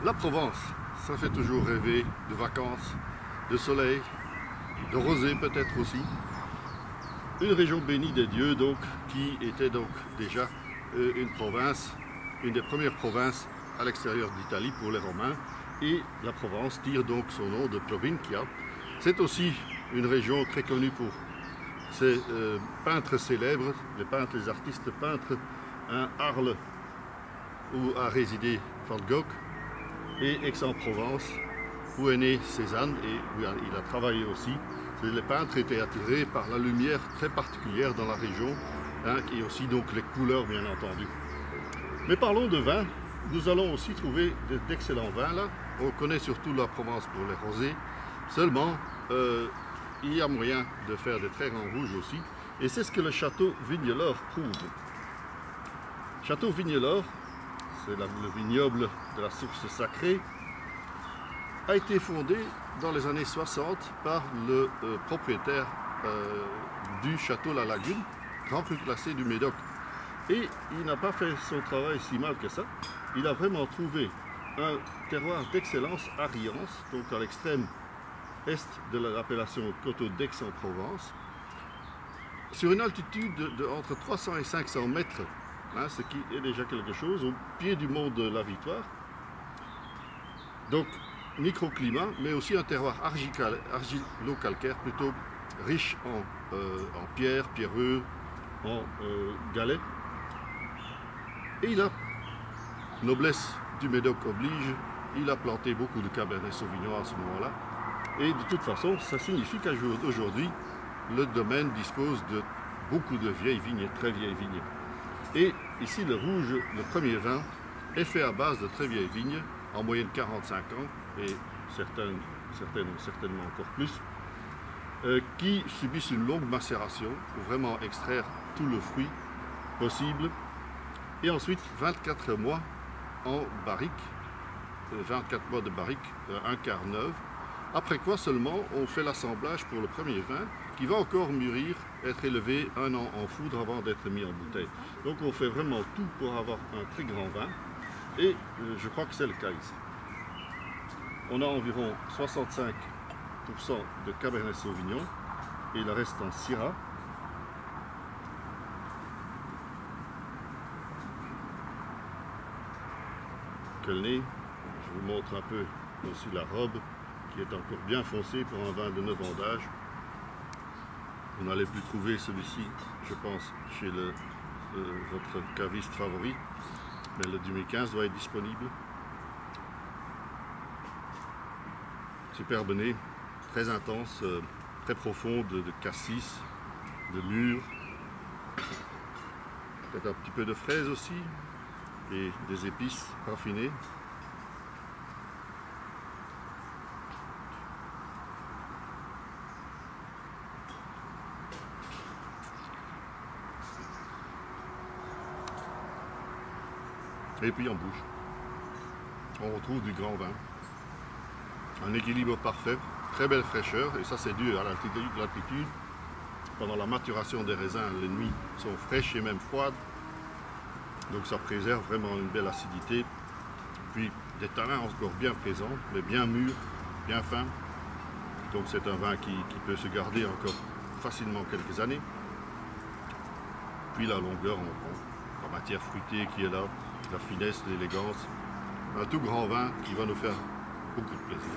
La Provence, ça fait toujours rêver de vacances, de soleil, de rosée peut-être aussi. Une région bénie des dieux donc, qui était donc déjà une province, une des premières provinces à l'extérieur d'Italie pour les Romains. Et la Provence tire donc son nom de Provincia. C'est aussi une région très connue pour ses peintres célèbres, les artistes peintres, Arles où a résidé Van Gogh, et Aix-en-Provence où est né Cézanne et où il a travaillé aussi. Les peintres étaient attirés par la lumière très particulière dans la région, et aussi donc les couleurs bien entendu. Mais parlons de vin, nous allons aussi trouver d'excellents vins là. On connaît surtout la Provence pour les rosés, seulement il y a moyen de faire des très grands rouges aussi, et c'est ce que le château Vignelor prouve. Château Vignelor, c'est le vignoble de la source sacrée, a été fondé dans les années 60 par le propriétaire du château La Lagune, grand cru classé du Médoc. Et il n'a pas fait son travail si mal que ça. Il a vraiment trouvé un terroir d'excellence à Riance, donc à l'extrême est de l'appellation Coteau d'Aix-en-Provence, sur une altitude de entre 300 et 500 mètres, ce qui est déjà quelque chose, au pied du mont de la Victoire. Donc, microclimat, mais aussi un terroir argilo-calcaire plutôt riche en pierres, pierreux, en galets. Et il a, noblesse du Médoc oblige, il a planté beaucoup de Cabernet Sauvignon à ce moment-là. Et de toute façon, ça signifie qu'aujourd'hui, le domaine dispose de beaucoup de vieilles vignes, très vieilles vignes. Et ici, le rouge, le premier vin, est fait à base de très vieilles vignes, en moyenne 45 ans, et certaines ont certainement encore plus, qui subissent une longue macération pour vraiment extraire tout le fruit possible. Et ensuite, 24 mois en barrique, 24 mois de barrique, un quart neuve. Après quoi seulement on fait l'assemblage pour le premier vin qui va encore mûrir, être élevé un an en foudre avant d'être mis en bouteille. Donc on fait vraiment tout pour avoir un très grand vin et je crois que c'est le cas ici. On a environ 65% de Cabernet Sauvignon et le reste en Syrah. Quel nez, je vous montre un peu aussi la robe qui est encore bien foncée pour un vin de 9 ans d'âge. Vous n'allez plus trouver celui-ci, je pense, chez votre caviste favori, mais le 2015 doit être disponible. Superbe nez, très intense, très profond de cassis, de mûr, peut-être un petit peu de fraise aussi, et des épices raffinées. Et puis en bouche, on retrouve du grand vin. Un équilibre parfait, très belle fraîcheur, et ça c'est dû à l'altitude. Pendant la maturation des raisins, les nuits sont fraîches et même froides. Donc ça préserve vraiment une belle acidité. Puis des tanins encore bien présents, mais bien mûrs, bien fins. Donc c'est un vin qui peut se garder encore facilement quelques années. Puis la longueur, la matière fruitée qui est là, la finesse, l'élégance. Un tout grand vin qui va nous faire beaucoup de plaisir.